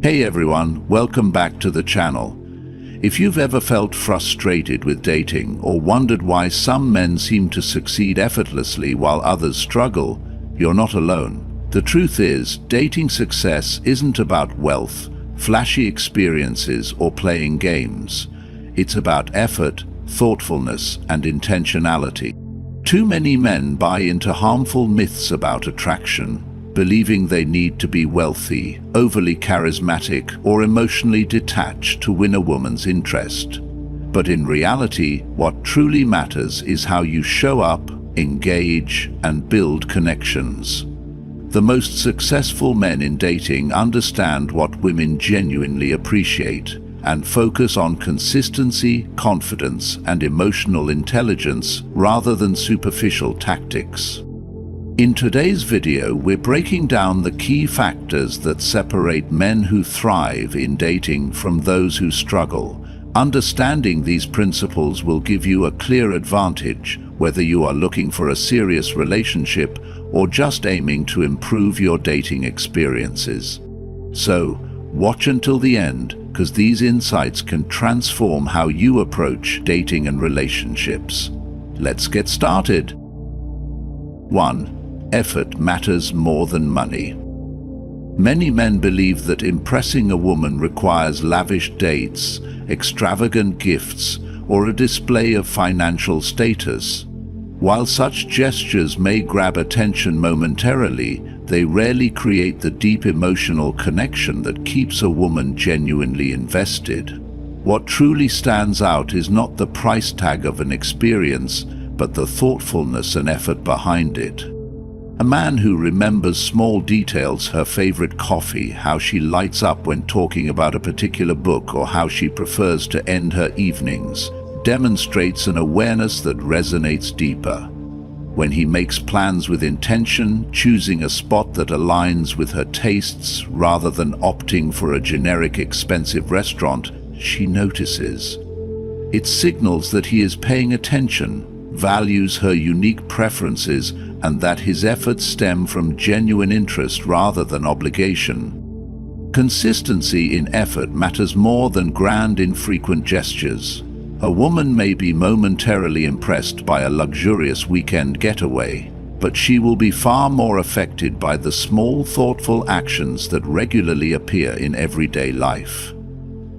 Hey everyone, welcome back to the channel. If you've ever felt frustrated with dating or wondered why some men seem to succeed effortlessly while others struggle, you're not alone. The truth is, dating success isn't about wealth, flashy experiences, or playing games. It's about effort, thoughtfulness, and intentionality. Too many men buy into harmful myths about attraction, believing they need to be wealthy, overly charismatic, or emotionally detached to win a woman's interest. But in reality, what truly matters is how you show up, engage, and build connections. The most successful men in dating understand what women genuinely appreciate and focus on consistency, confidence, and emotional intelligence rather than superficial tactics. In today's video, we're breaking down the key factors that separate men who thrive in dating from those who struggle. Understanding these principles will give you a clear advantage, whether you are looking for a serious relationship or just aiming to improve your dating experiences. So, watch until the end, because these insights can transform how you approach dating and relationships. Let's get started. 1. Effort matters more than money. Many men believe that impressing a woman requires lavish dates, extravagant gifts, or a display of financial status. While such gestures may grab attention momentarily, they rarely create the deep emotional connection that keeps a woman genuinely invested. What truly stands out is not the price tag of an experience, but the thoughtfulness and effort behind it. A man who remembers small details, her favorite coffee, how she lights up when talking about a particular book, or how she prefers to end her evenings, demonstrates an awareness that resonates deeper. When he makes plans with intention, choosing a spot that aligns with her tastes rather than opting for a generic expensive restaurant, she notices. It signals that he is paying attention, values her unique preferences, and that his efforts stem from genuine interest rather than obligation. Consistency in effort matters more than grand, infrequent gestures. A woman may be momentarily impressed by a luxurious weekend getaway, but she will be far more affected by the small, thoughtful actions that regularly appear in everyday life.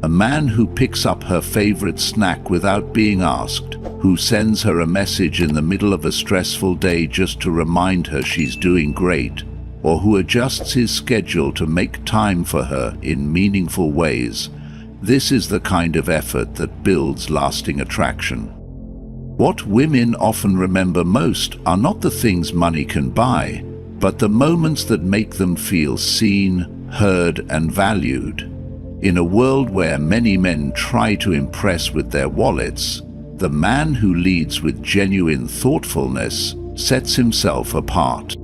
A man who picks up her favorite snack without being asked, who sends her a message in the middle of a stressful day just to remind her she's doing great, or who adjusts his schedule to make time for her in meaningful ways, this is the kind of effort that builds lasting attraction. What women often remember most are not the things money can buy, but the moments that make them feel seen, heard, and valued. In a world where many men try to impress with their wallets, the man who leads with genuine thoughtfulness sets himself apart.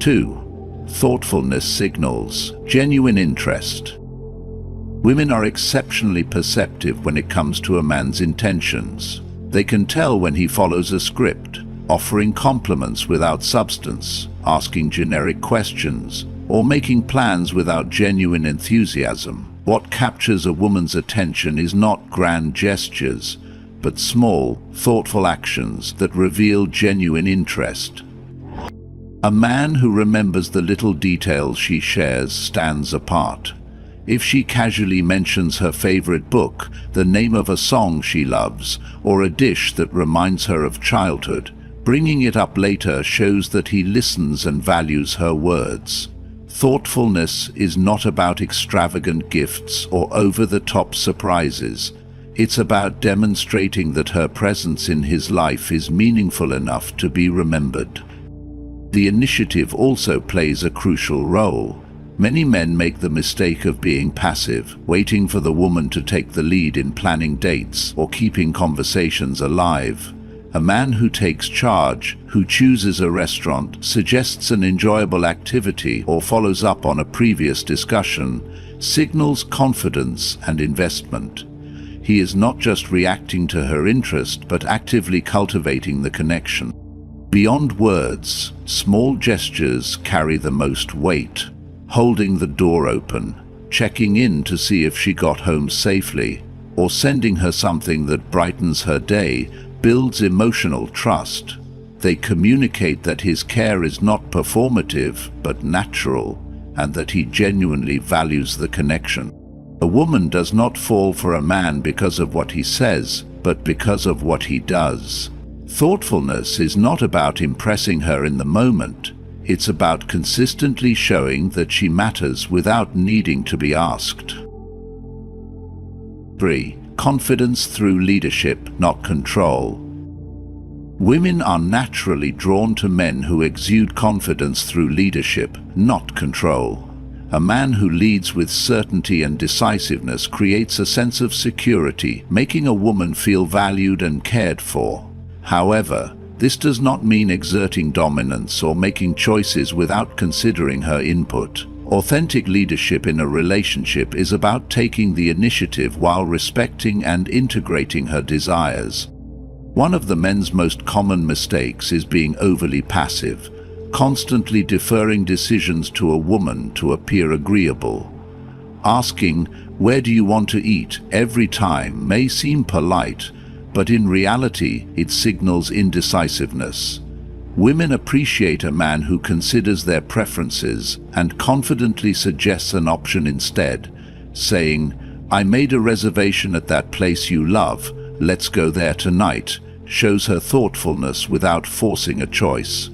2. Thoughtfulness signals genuine interest. Women are exceptionally perceptive when it comes to a man's intentions. They can tell when he follows a script, offering compliments without substance, asking generic questions, or making plans without genuine enthusiasm. What captures a woman's attention is not grand gestures, but small, thoughtful actions that reveal genuine interest. A man who remembers the little details she shares stands apart. If she casually mentions her favorite book, the name of a song she loves, or a dish that reminds her of childhood, bringing it up later shows that he listens and values her words. Thoughtfulness is not about extravagant gifts or over-the-top surprises. It's about demonstrating that her presence in his life is meaningful enough to be remembered. The initiative also plays a crucial role. Many men make the mistake of being passive, waiting for the woman to take the lead in planning dates or keeping conversations alive. A man who takes charge, who chooses a restaurant, suggests an enjoyable activity, or follows up on a previous discussion, signals confidence and investment. He is not just reacting to her interest, but actively cultivating the connection. Beyond words, small gestures carry the most weight. holding the door open, checking in to see if she got home safely, or sending her something that brightens her day, builds emotional trust. They communicate that his care is not performative, but natural, and that he genuinely values the connection. A woman does not fall for a man because of what he says, but because of what he does. Thoughtfulness is not about impressing her in the moment. It's about consistently showing that she matters without needing to be asked. 3. Confidence through leadership, not control. Women are naturally drawn to men who exude confidence through leadership, not control. A man who leads with certainty and decisiveness creates a sense of security, making a woman feel valued and cared for. However, this does not mean exerting dominance or making choices without considering her input. Authentic leadership in a relationship is about taking the initiative while respecting and integrating her desires. One of the men's most common mistakes is being overly passive, constantly deferring decisions to a woman to appear agreeable. Asking, "Where do you want to eat?" every time may seem polite, but in reality it signals indecisiveness. Women appreciate a man who considers their preferences and confidently suggests an option instead, saying, "I made a reservation at that place you love, let's go there tonight," shows her thoughtfulness without forcing a choice.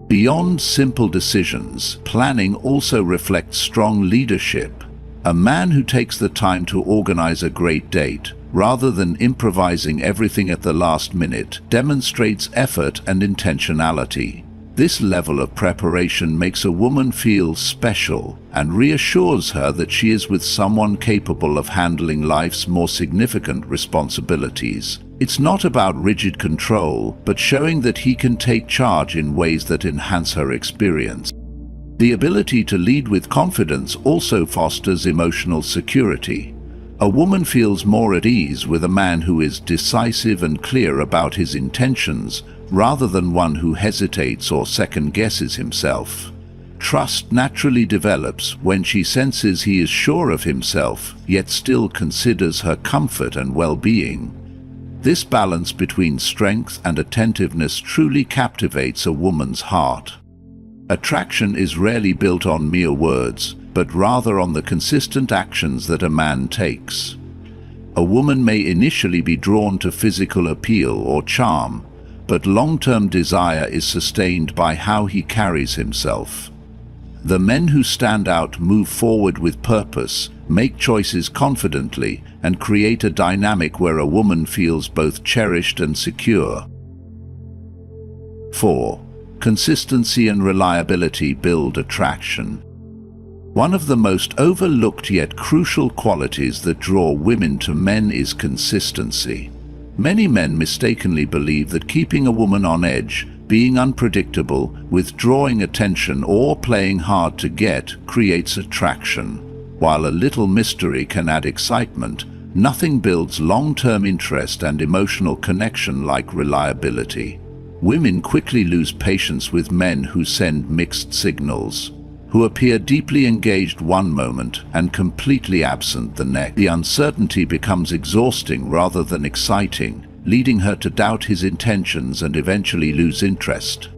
Beyond simple decisions, planning also reflects strong leadership. A man who takes the time to organize a great date, rather than improvising everything at the last minute, demonstrates effort and intentionality. This level of preparation makes a woman feel special and reassures her that she is with someone capable of handling life's more significant responsibilities. It's not about rigid control, but showing that he can take charge in ways that enhance her experience. The ability to lead with confidence also fosters emotional security. A woman feels more at ease with a man who is decisive and clear about his intentions, rather than one who hesitates or second-guesses himself. Trust naturally develops when she senses he is sure of himself, yet still considers her comfort and well-being. This balance between strength and attentiveness truly captivates a woman's heart. Attraction is rarely built on mere words, but rather on the consistent actions that a man takes. A woman may initially be drawn to physical appeal or charm, but long-term desire is sustained by how he carries himself. The men who stand out move forward with purpose, make choices confidently, and create a dynamic where a woman feels both cherished and secure. 4. Consistency and reliability build attraction. One of the most overlooked yet crucial qualities that draw women to men is consistency. Many men mistakenly believe that keeping a woman on edge, being unpredictable, withdrawing attention, or playing hard to get creates attraction. While a little mystery can add excitement, nothing builds long-term interest and emotional connection like reliability. Women quickly lose patience with men who send mixed signals, who appear deeply engaged one moment and completely absent the next. The uncertainty becomes exhausting rather than exciting, leading her to doubt his intentions and eventually lose interest.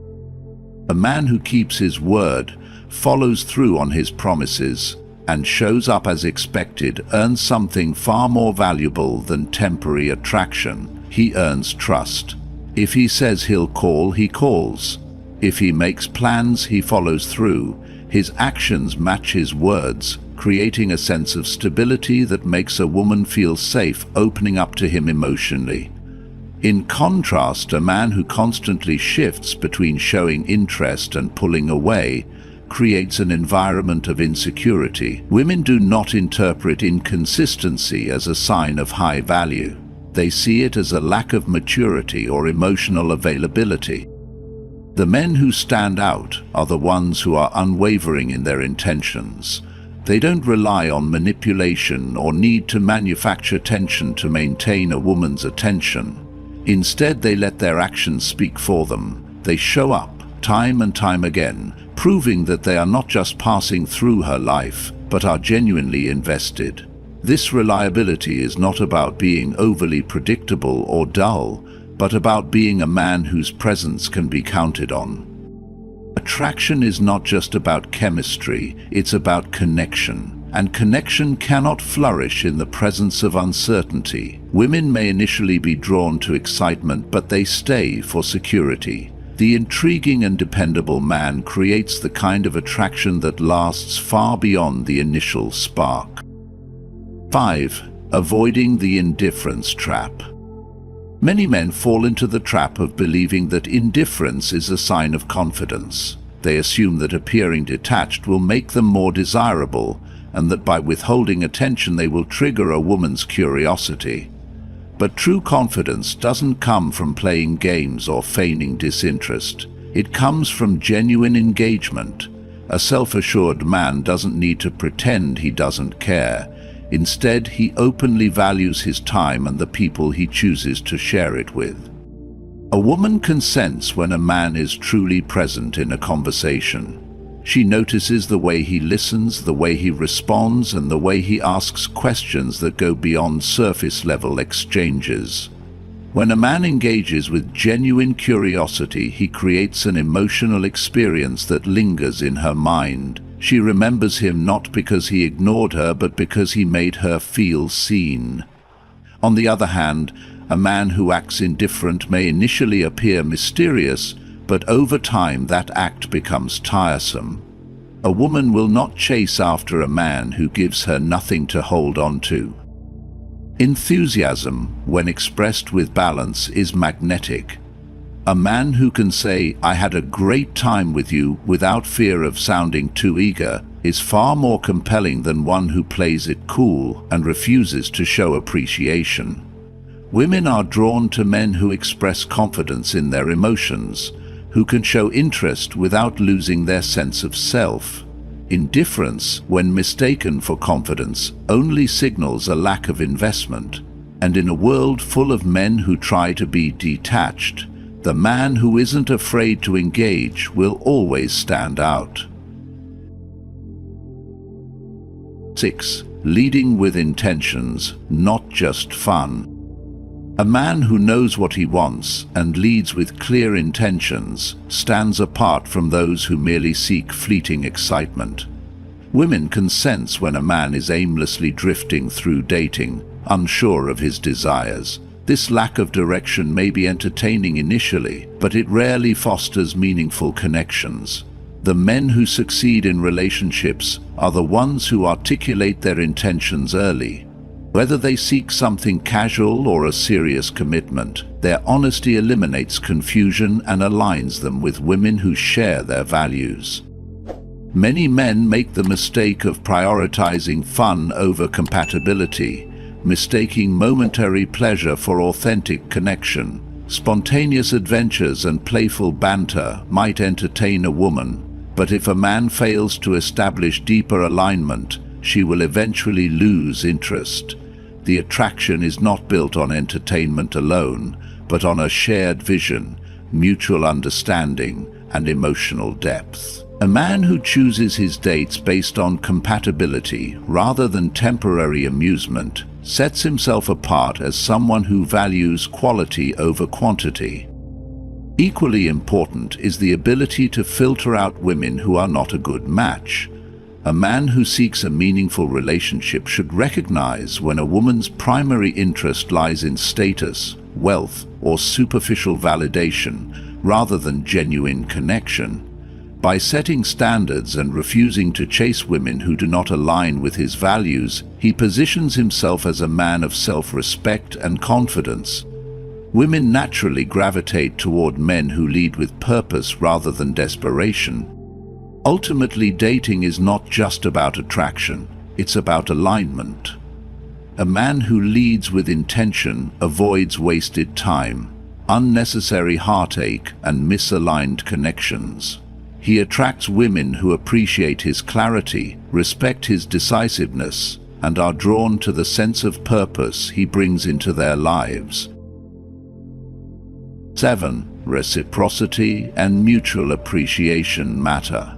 A man who keeps his word, follows through on his promises, and shows up as expected earns something far more valuable than temporary attraction. He earns trust. If he says he'll call, he calls. If he makes plans, he follows through. His actions match his words, creating a sense of stability that makes a woman feel safe opening up to him emotionally. In contrast, a man who constantly shifts between showing interest and pulling away creates an environment of insecurity. Women do not interpret inconsistency as a sign of high value. They see it as a lack of maturity or emotional availability. The men who stand out are the ones who are unwavering in their intentions. They don't rely on manipulation or need to manufacture tension to maintain a woman's attention. Instead, they let their actions speak for them. They show up, time and time again, proving that they are not just passing through her life, but are genuinely invested. This reliability is not about being overly predictable or dull, but about being a man whose presence can be counted on. Attraction is not just about chemistry, it's about connection. And connection cannot flourish in the presence of uncertainty. Women may initially be drawn to excitement, but they stay for security. The intriguing and dependable man creates the kind of attraction that lasts far beyond the initial spark. 5. Avoiding the indifference trap. Many men fall into the trap of believing that indifference is a sign of confidence. They assume that appearing detached will make them more desirable, and that by withholding attention they will trigger a woman's curiosity. But true confidence doesn't come from playing games or feigning disinterest. It comes from genuine engagement. A self-assured man doesn't need to pretend he doesn't care. Instead, he openly values his time and the people he chooses to share it with. A woman can sense when a man is truly present in a conversation. She notices the way he listens, the way he responds, and the way he asks questions that go beyond surface-level exchanges. When a man engages with genuine curiosity, he creates an emotional experience that lingers in her mind. She remembers him not because he ignored her, but because he made her feel seen. On the other hand, a man who acts indifferent may initially appear mysterious, but over time that act becomes tiresome. A woman will not chase after a man who gives her nothing to hold on to. Enthusiasm, when expressed with balance, is magnetic. A man who can say, "I had a great time with you," without fear of sounding too eager, is far more compelling than one who plays it cool and refuses to show appreciation. Women are drawn to men who express confidence in their emotions, who can show interest without losing their sense of self. Indifference, when mistaken for confidence, only signals a lack of investment. And in a world full of men who try to be detached, the man who isn't afraid to engage will always stand out. 6. Leading with intentions, not just fun. A man who knows what he wants and leads with clear intentions stands apart from those who merely seek fleeting excitement. Women can sense when a man is aimlessly drifting through dating, unsure of his desires. This lack of direction may be entertaining initially, but it rarely fosters meaningful connections. The men who succeed in relationships are the ones who articulate their intentions early. Whether they seek something casual or a serious commitment, their honesty eliminates confusion and aligns them with women who share their values. Many men make the mistake of prioritizing fun over compatibility, mistaking momentary pleasure for authentic connection. Spontaneous adventures and playful banter might entertain a woman, but if a man fails to establish deeper alignment, she will eventually lose interest. The attraction is not built on entertainment alone, but on a shared vision, mutual understanding, and emotional depth. A man who chooses his dates based on compatibility rather than temporary amusement sets himself apart as someone who values quality over quantity. Equally important is the ability to filter out women who are not a good match. A man who seeks a meaningful relationship should recognize when a woman's primary interest lies in status, wealth, or superficial validation, rather than genuine connection. By setting standards and refusing to chase women who do not align with his values, he positions himself as a man of self-respect and confidence. Women naturally gravitate toward men who lead with purpose rather than desperation. Ultimately, dating is not just about attraction, it's about alignment. A man who leads with intention avoids wasted time, unnecessary heartache, and misaligned connections. He attracts women who appreciate his clarity, respect his decisiveness, and are drawn to the sense of purpose he brings into their lives. 7. reciprocity, and mutual appreciation matter.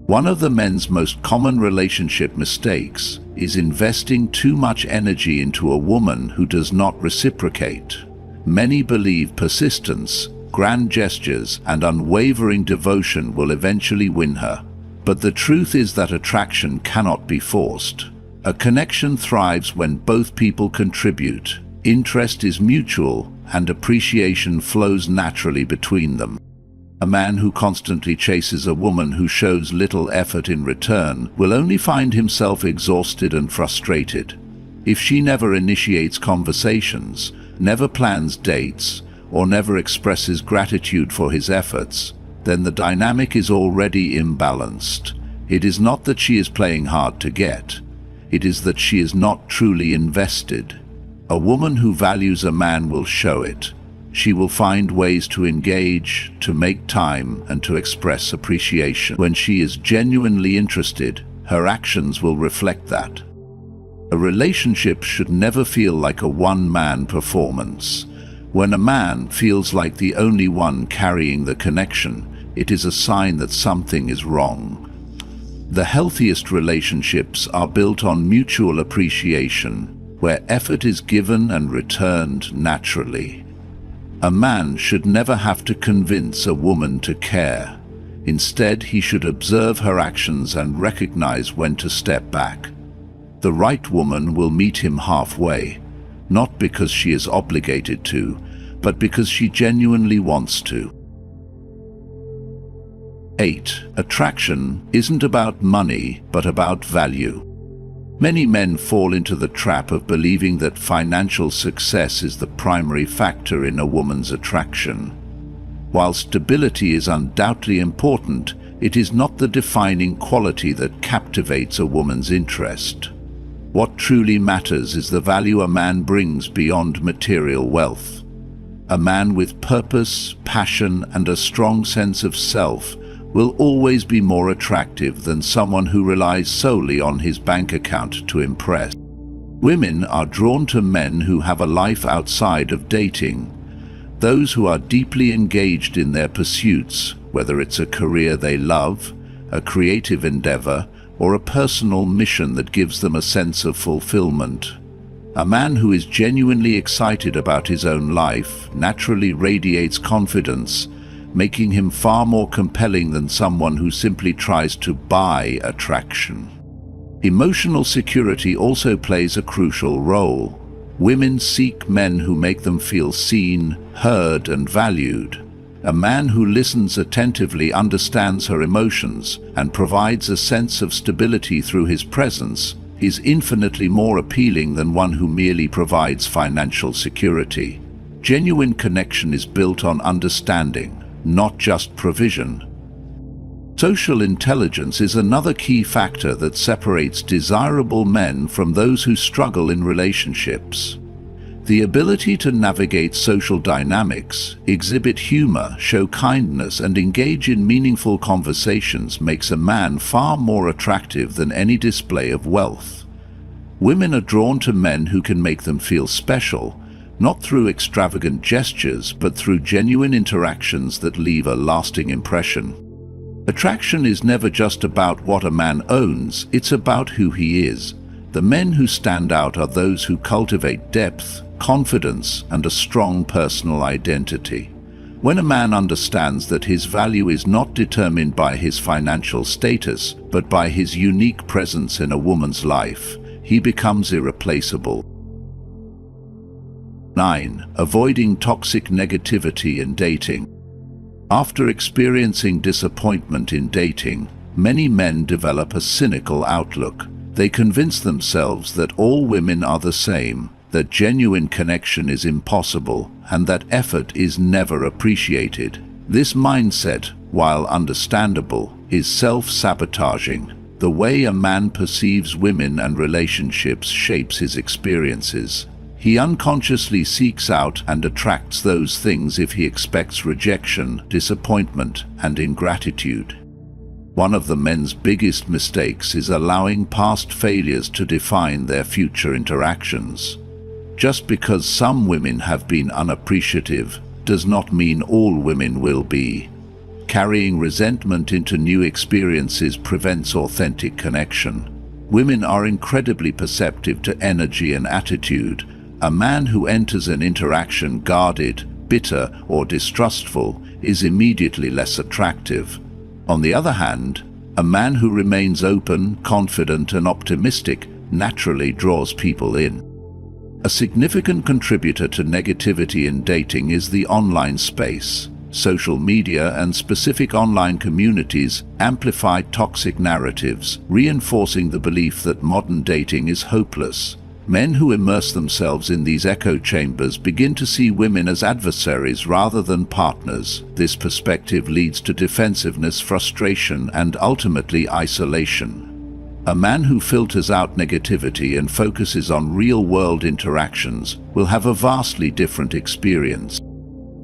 One of the men's most common relationship mistakes is investing too much energy into a woman who does not reciprocate. Many believe persistence, grand gestures, and unwavering devotion will eventually win her. But the truth is that attraction cannot be forced. A connection thrives when both people contribute, interest is mutual, and appreciation flows naturally between them. A man who constantly chases a woman who shows little effort in return will only find himself exhausted and frustrated. If she never initiates conversations, never plans dates, or never expresses gratitude for his efforts, then the dynamic is already imbalanced. It is not that she is playing hard to get. It is that she is not truly invested. A woman who values a man will show it. She will find ways to engage, to make time, and to express appreciation. When she is genuinely interested, her actions will reflect that. A relationship should never feel like a one-man performance. When a man feels like the only one carrying the connection, it is a sign that something is wrong. The healthiest relationships are built on mutual appreciation, where effort is given and returned naturally. A man should never have to convince a woman to care. Instead, he should observe her actions and recognize when to step back. The right woman will meet him halfway, not because she is obligated to, but because she genuinely wants to. 8. Attraction isn't about money, but about value. Many men fall into the trap of believing that financial success is the primary factor in a woman's attraction. While stability is undoubtedly important, it is not the defining quality that captivates a woman's interest. What truly matters is the value a man brings beyond material wealth. A man with purpose, passion, and a strong sense of self will always be more attractive than someone who relies solely on his bank account to impress. Women are drawn to men who have a life outside of dating. Those who are deeply engaged in their pursuits, whether it's a career they love, a creative endeavor, or a personal mission that gives them a sense of fulfillment. A man who is genuinely excited about his own life naturally radiates confidence, making him far more compelling than someone who simply tries to buy attraction. Emotional security also plays a crucial role. Women seek men who make them feel seen, heard, and valued. A man who listens attentively, understands her emotions, and provides a sense of stability through his presence is infinitely more appealing than one who merely provides financial security. Genuine connection is built on understanding, not just provision. Social intelligence is another key factor that separates desirable men from those who struggle in relationships. The ability to navigate social dynamics, exhibit humor, show kindness, and engage in meaningful conversations makes a man far more attractive than any display of wealth. Women are drawn to men who can make them feel special, not through extravagant gestures, but through genuine interactions that leave a lasting impression. Attraction is never just about what a man owns, it's about who he is. The men who stand out are those who cultivate depth, confidence, and a strong personal identity. When a man understands that his value is not determined by his financial status, but by his unique presence in a woman's life, he becomes irreplaceable. 9. Avoiding toxic negativity in dating. After experiencing disappointment in dating, many men develop a cynical outlook. They convince themselves that all women are the same, that genuine connection is impossible, and that effort is never appreciated. This mindset, while understandable, is self-sabotaging. The way a man perceives women and relationships shapes his experiences. He unconsciously seeks out and attracts those things if he expects rejection, disappointment, and ingratitude. One of the men's biggest mistakes is allowing past failures to define their future interactions. Just because some women have been unappreciative does not mean all women will be. Carrying resentment into new experiences prevents authentic connection. Women are incredibly perceptive to energy and attitude. A man who enters an interaction guarded, bitter, or distrustful is immediately less attractive. On the other hand, a man who remains open, confident, and optimistic naturally draws people in. A significant contributor to negativity in dating is the online space. Social media and specific online communities amplify toxic narratives, reinforcing the belief that modern dating is hopeless. Men who immerse themselves in these echo chambers begin to see women as adversaries rather than partners. This perspective leads to defensiveness, frustration, and ultimately isolation. A man who filters out negativity and focuses on real-world interactions will have a vastly different experience.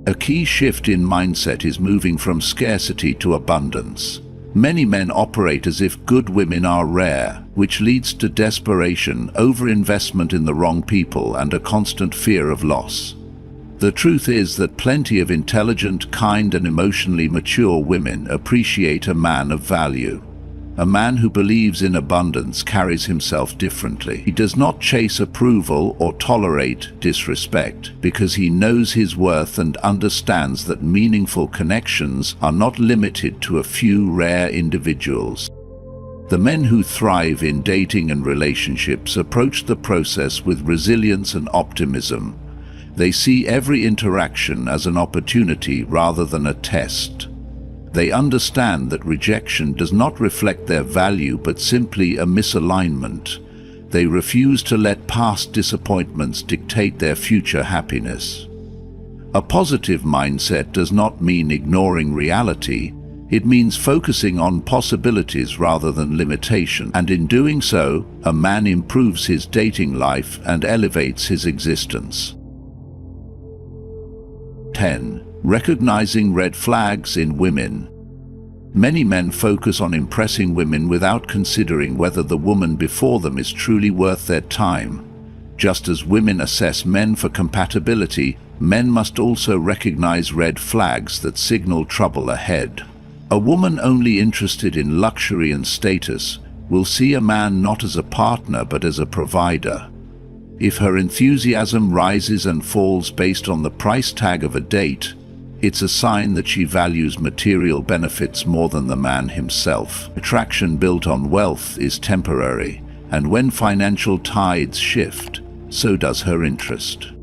A key shift in mindset is moving from scarcity to abundance. Many men operate as if good women are rare, which leads to desperation, overinvestment in the wrong people, and a constant fear of loss. The truth is that plenty of intelligent, kind, and emotionally mature women appreciate a man of value. A man who believes in abundance carries himself differently. He does not chase approval or tolerate disrespect because he knows his worth and understands that meaningful connections are not limited to a few rare individuals. The men who thrive in dating and relationships approach the process with resilience and optimism. They see every interaction as an opportunity rather than a test. They understand that rejection does not reflect their value but simply a misalignment. They refuse to let past disappointments dictate their future happiness. A positive mindset does not mean ignoring reality. It means focusing on possibilities rather than limitation, and in doing so, a man improves his dating life and elevates his existence. 10. Recognizing red flags in women. Many men focus on impressing women without considering whether the woman before them is truly worth their time. Just as women assess men for compatibility, men must also recognize red flags that signal trouble ahead. A woman only interested in luxury and status will see a man not as a partner but as a provider. If her enthusiasm rises and falls based on the price tag of a date, it's a sign that she values material benefits more than the man himself. Attraction built on wealth is temporary, and when financial tides shift, so does her interest.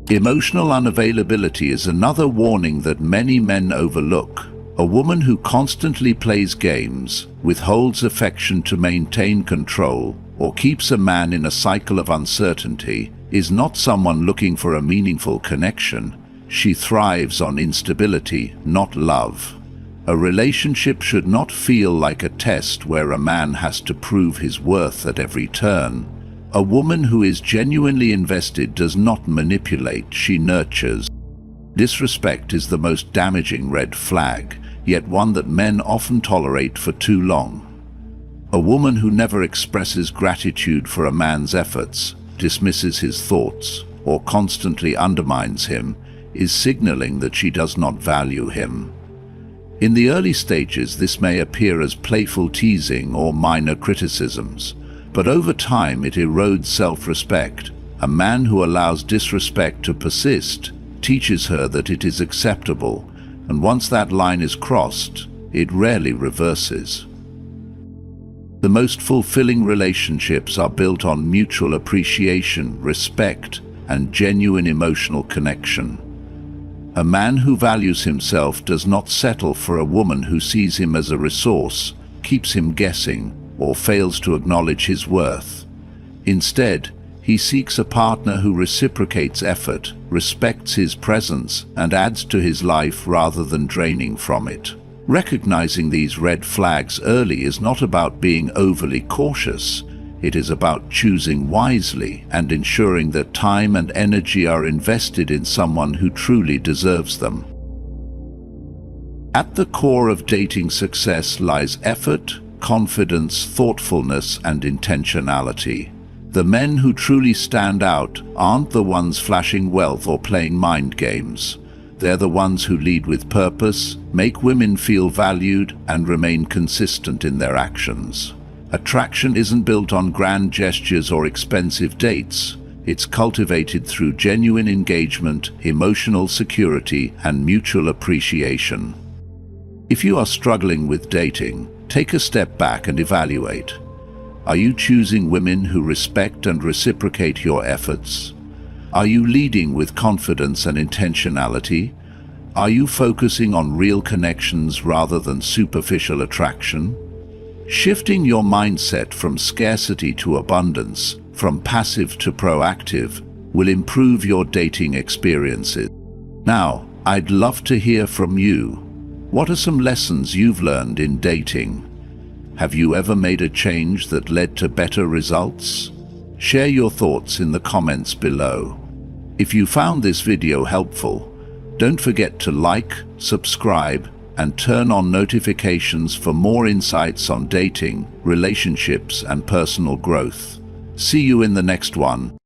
Emotional unavailability is another warning that many men overlook. A woman who constantly plays games, withholds affection to maintain control, or keeps a man in a cycle of uncertainty is not someone looking for a meaningful connection. She thrives on instability, not love. A relationship should not feel like a test where a man has to prove his worth at every turn. A woman who is genuinely invested does not manipulate, she nurtures. Disrespect is the most damaging red flag, yet one that men often tolerate for too long. A woman who never expresses gratitude for a man's efforts, dismisses his thoughts, or constantly undermines him, is signaling that she does not value him. In the early stages, this may appear as playful teasing or minor criticisms, but over time it erodes self-respect. A man who allows disrespect to persist teaches her that it is acceptable, and once that line is crossed, it rarely reverses. The most fulfilling relationships are built on mutual appreciation, respect, and genuine emotional connection. A man who values himself does not settle for a woman who sees him as a resource, keeps him guessing, or fails to acknowledge his worth. Instead, he seeks a partner who reciprocates effort, respects his presence, and adds to his life rather than draining from it. Recognizing these red flags early is not about being overly cautious. It is about choosing wisely and ensuring that time and energy are invested in someone who truly deserves them. At the core of dating success lies effort, confidence, thoughtfulness, and intentionality. The men who truly stand out aren't the ones flashing wealth or playing mind games. They're the ones who lead with purpose, make women feel valued, and remain consistent in their actions. Attraction isn't built on grand gestures or expensive dates. It's cultivated through genuine engagement, emotional security, and mutual appreciation. If you are struggling with dating, take a step back and evaluate. Are you choosing women who respect and reciprocate your efforts? Are you leading with confidence and intentionality? Are you focusing on real connections rather than superficial attraction? Shifting your mindset from scarcity to abundance, from passive to proactive, will improve your dating experiences. Now, I'd love to hear from you. What are some lessons you've learned in dating? Have you ever made a change that led to better results? Share your thoughts in the comments below. If you found this video helpful, don't forget to like, subscribe, and turn on notifications for more insights on dating, relationships, and personal growth. See you in the next one.